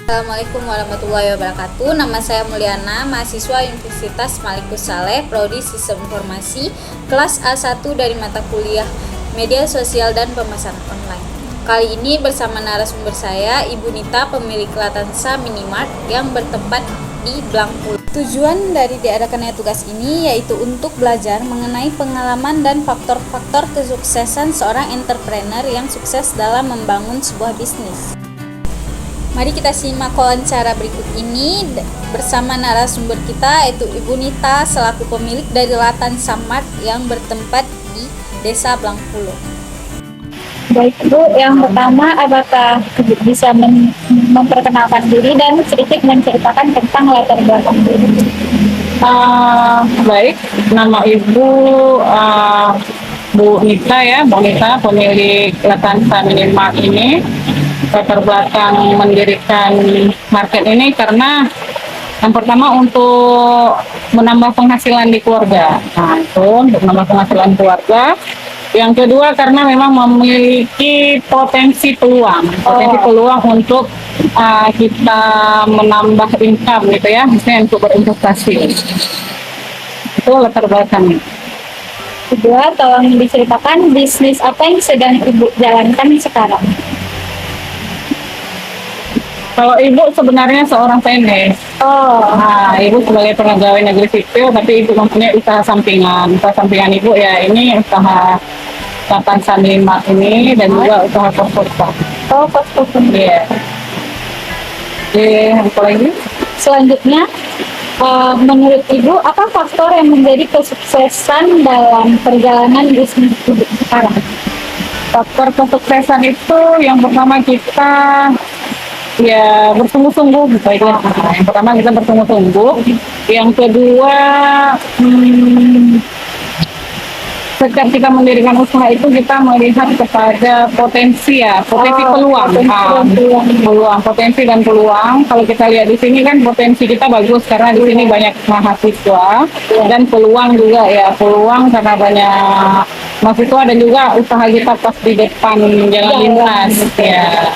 Assalamualaikum warahmatullahi wabarakatuh. Nama saya Mulyana, mahasiswa Universitas Malikus Saleh, Prodi Sistem Informasi, kelas A1 dari mata kuliah Media Sosial dan Pemasaran Online. Kali ini bersama narasumber saya, Ibu Nita, pemilik Latansa Minimart yang bertempat di Blangpul. Tujuan dari diadakannya tugas ini yaitu untuk belajar mengenai pengalaman dan faktor-faktor kesuksesan seorang entrepreneur yang sukses dalam membangun sebuah bisnis. Mari kita simak wawancara berikut ini bersama narasumber kita, yaitu Ibu Nita selaku pemilik dari Latansa Mart yang bertempat di Desa Blangpul. Baik Bu, yang pertama apakah bisa memperkenalkan diri dan sedikit menceritakan tentang latar belakang diri? Baik, nama Ibu Bu Nita ya, Bu Nita pemilik Latansa Minimart ini. Latar belakang mendirikan market ini karena yang pertama untuk menambah penghasilan di keluarga. Nah, itu untuk menambah penghasilan keluarga. Yang kedua karena memang memiliki potensi peluang untuk kita menambah income gitu ya, misalnya untuk berinvestasi. Itu latar belakangnya. Kedua, tolong diceritakan bisnis apa yang sedang Ibu jalankan sekarang? Kalau Ibu sebenarnya seorang PNS. Nah, Ibu sebagai pegawai negeri sipil, tapi Ibu mempunyai usaha sampingan. Usaha sampingan Ibu ya ini usaha Latansa Minimart ini dan juga usaha kos-kosan. Kos-kosan. Iya. Apa lagi? Selanjutnya, menurut Ibu, apa faktor yang menjadi kesuksesan dalam perjalanan bisnis Ibu sekarang? Faktor kesuksesan itu yang pertama kita ya bersungguh-sungguh gitu ya. Nah, yang pertama kita bersungguh-sungguh. Yang kedua, setiap kita mendirikan usaha itu kita melihat kepada potensi peluang, potensi dan peluang. Kalau kita lihat di sini kan potensi kita bagus karena di sini banyak mahasiswa dan peluang juga ya, peluang karena banyak mahasiswa dan juga usaha kita pas di depan jalan lintas ya.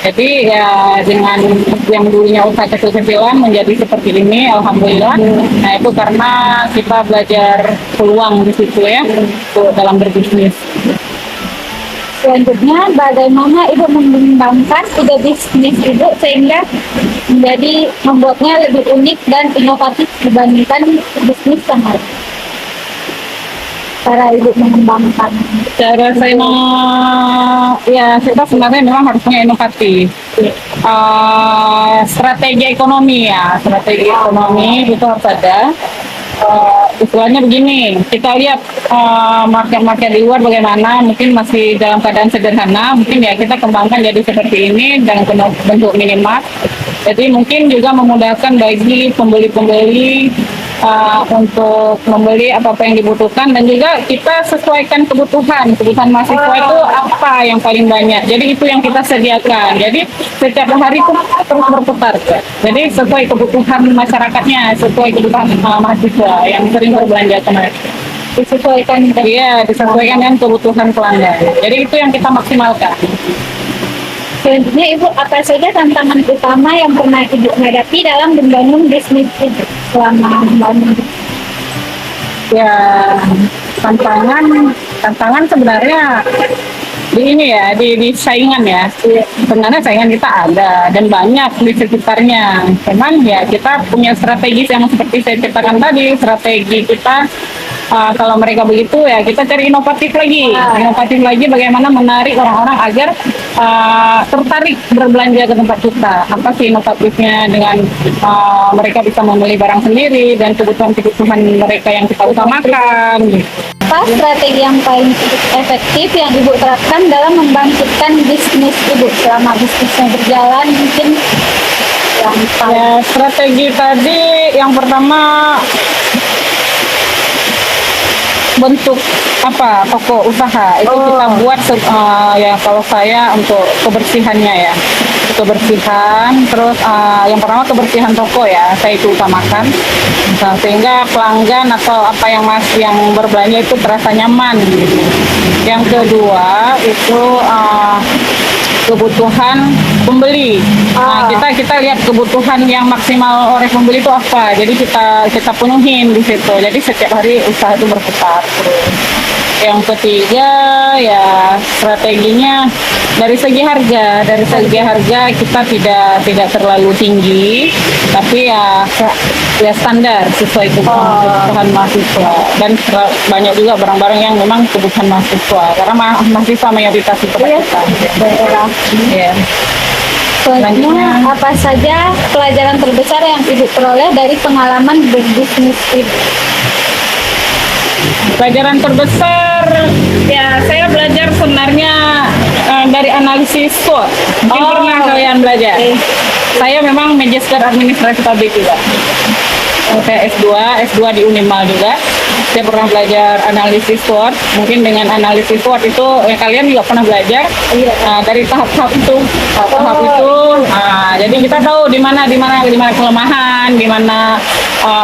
Jadi ya dengan yang dulunya usaha kecil-kecilan menjadi seperti ini, alhamdulillah. Nah itu karena kita belajar peluang di situ ya, dalam berbisnis. Selanjutnya, bagaimana Ibu mengembangkan ide bisnis Ibu sehingga membuatnya lebih unik dan inovatif dibandingkan bisnis yang lain? Cara Ibu mengembangkan? Cara saya ya kita sebenarnya memang harus punya inovatif. Strategi ekonomi itu harus ada. Istilahnya begini, kita lihat market-market di luar bagaimana, mungkin masih dalam keadaan sederhana, mungkin ya kita kembangkan jadi seperti ini dengan bentuk minimart. Jadi mungkin juga memudahkan bagi pembeli-pembeli untuk membeli apa yang dibutuhkan, dan juga kita sesuaikan kebutuhan mahasiswa itu apa yang paling banyak. Jadi itu yang kita sediakan. Jadi setiap hari itu terus berputar. Jadi sesuai kebutuhan masyarakatnya, sesuai kebutuhan mahasiswa yang sering berbelanja kemarin. Disesuaikan dengan kebutuhan pelanggan. Jadi itu yang kita maksimalkan. Selanjutnya, Ibu, apa saja tantangan utama yang pernah Ibu hadapi dalam membangun bisnis Ibu selama membangun? Ya, tantangan sebenarnya di saingan ya. Sebenarnya saingan kita ada dan banyak di sekitarnya. Memang ya kita punya strategi yang seperti saya ceritakan tadi, strategi kita. Kalau mereka begitu ya kita cari inovatif lagi bagaimana menarik orang-orang agar tertarik berbelanja ke tempat kita. Apa sih inovatifnya dengan mereka bisa membeli barang sendiri dan kebutuhan mereka yang kita utamakan. Apa strategi yang paling efektif yang Ibu terapkan dalam membangkitkan bisnis Ibu selama bisnisnya berjalan? Mungkin strategi tadi yang pertama bentuk toko usaha itu kita buat ya kalau saya untuk kebersihannya ya, terus yang pertama kebersihan toko ya saya itu utamakan, sehingga pelanggan atau yang berbelanja itu terasa nyaman gitu. Yang kedua itu kebutuhan pembeli. Nah, kita lihat kebutuhan yang maksimal oleh pembeli itu apa. Jadi kita penuhin di situ. Jadi setiap hari usaha itu berputar terus. Yang ketiga ya strateginya dari segi harga. Dari segi harga kita tidak terlalu tinggi, tapi ya standar sesuai kebutuhan mahasiswa. Dan banyak juga barang-barang yang memang kebutuhan mahasiswa. Karena mahasiswa mayoritas itu kita. Iya. Selanjutnya, apa saja pelajaran terbesar yang Ibu peroleh dari pengalaman berbisnis Ibu? Pelajaran terbesar ya saya belajar sebenarnya dari analisis SWOT. Mungkin pernah kalian belajar. Saya memang magister administrasi publik juga. Saya S2 di Unimal juga. Saya pernah belajar analisis SWOT. Mungkin dengan analisis SWOT itu ya kalian juga pernah belajar dari tahap-tahap itu. Jadi kita tahu di mana kelemahan, di mana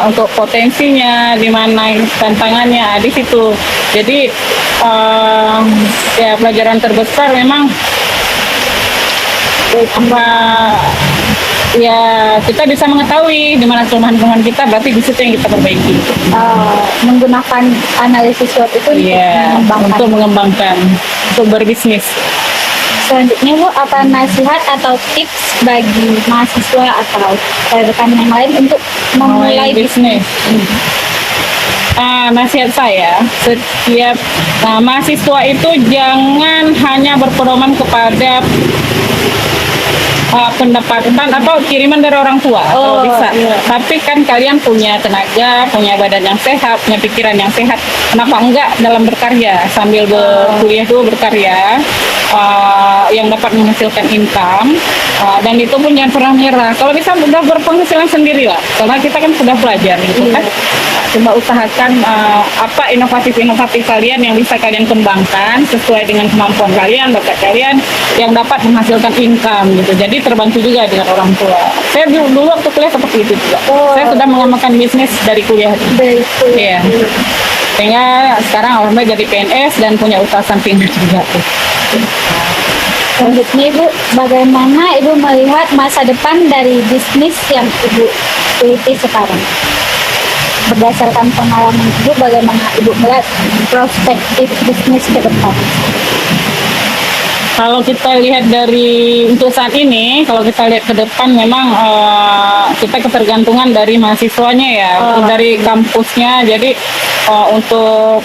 untuk potensinya, di mana tantangannya di situ. Jadi ya pelajaran terbesar memang ya kita bisa mengetahui di mana kelemahan kita, berarti di situ yang kita perbaiki. Menggunakan analisis SWOT itu untuk mengembangkan, untuk berbisnis. Selanjutnya Bu, apa nasihat atau tips bagi mahasiswa atau rekan yang lain untuk memulai bisnis? Nasihat saya, setiap mahasiswa itu jangan hanya berpedoman kepada pendapatan atau kiriman dari orang tua kalau bisa. Tapi kan kalian punya tenaga, punya badan yang sehat, punya pikiran yang sehat. Kenapa enggak dalam berkarya sambil berkuliah dulu berkarya yang dapat menghasilkan income dan itu pun jangan pernah menyerah. Kalau bisa udah berpenghasilan sendiri lah, karena kita kan sudah belajar gitu kan. Coba usahakan apa inovatif kalian yang bisa kalian kembangkan sesuai dengan kemampuan kalian, bakat kalian yang dapat menghasilkan income gitu. Jadi terbantu juga dengan orang tua. Saya dulu waktu kuliah seperti itu juga. Saya sudah mengamalkan bisnis dari kuliah. Iya. Sehingga sekarang alhamdulillah jadi PNS dan punya usaha samping juga. Selanjutnya Ibu, bagaimana Ibu melihat masa depan dari bisnis yang Ibu teliti sekarang? Berdasarkan pengalaman Ibu, bagaimana Ibu melihat prospektif bisnis ke depan? Kalau kita lihat dari untuk saat ini, kalau kita lihat ke depan memang kita ketergantungan dari mahasiswanya ya, dari kampusnya. Jadi untuk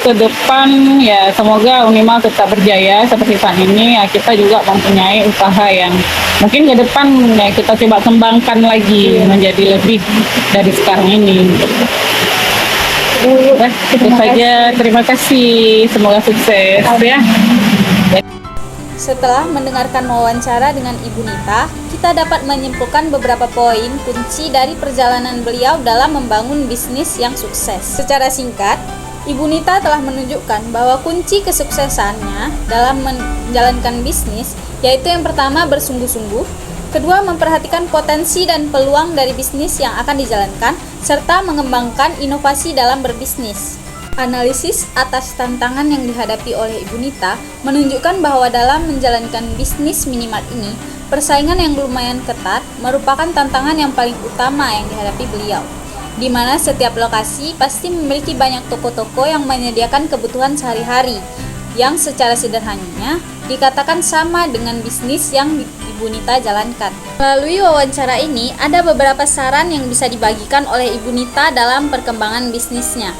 ke depan ya semoga Unimal tetap berjaya seperti saat ini. Ya, kita juga mempunyai usaha yang mungkin ke depan ya kita coba kembangkan lagi menjadi lebih dari sekarang ini. Itu saja. Terima kasih. Semoga sukses ya. Setelah mendengarkan wawancara dengan Ibu Nita, kita dapat menyimpulkan beberapa poin kunci dari perjalanan beliau dalam membangun bisnis yang sukses. Secara singkat, Ibu Nita telah menunjukkan bahwa kunci kesuksesannya dalam menjalankan bisnis yaitu yang pertama bersungguh-sungguh, kedua memperhatikan potensi dan peluang dari bisnis yang akan dijalankan, serta mengembangkan inovasi dalam berbisnis. Analisis atas tantangan yang dihadapi oleh Ibu Nita menunjukkan bahwa dalam menjalankan bisnis minimart ini, persaingan yang lumayan ketat merupakan tantangan yang paling utama yang dihadapi beliau, di mana setiap lokasi pasti memiliki banyak toko-toko yang menyediakan kebutuhan sehari-hari, yang secara sederhananya dikatakan sama dengan bisnis yang Ibu Nita jalankan. Melalui wawancara ini, ada beberapa saran yang bisa dibagikan oleh Ibu Nita dalam perkembangan bisnisnya,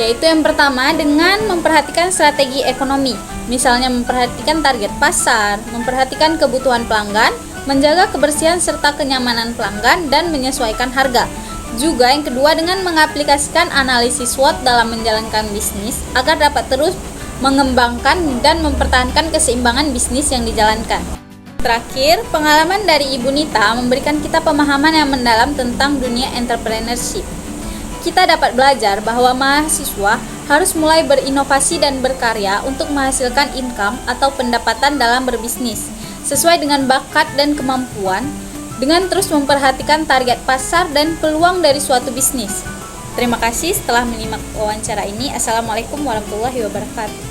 yaitu yang pertama dengan memperhatikan strategi ekonomi, misalnya memperhatikan target pasar, memperhatikan kebutuhan pelanggan, menjaga kebersihan serta kenyamanan pelanggan, dan menyesuaikan harga. Juga yang kedua dengan mengaplikasikan analisis SWOT dalam menjalankan bisnis agar dapat terus mengembangkan dan mempertahankan keseimbangan bisnis yang dijalankan. Terakhir, pengalaman dari Ibu Nita memberikan kita pemahaman yang mendalam tentang dunia entrepreneurship. Kita dapat belajar bahwa mahasiswa harus mulai berinovasi dan berkarya untuk menghasilkan income atau pendapatan dalam berbisnis, sesuai dengan bakat dan kemampuan, dengan terus memperhatikan target pasar dan peluang dari suatu bisnis. Terima kasih telah menyimak wawancara ini. Assalamualaikum warahmatullahi wabarakatuh.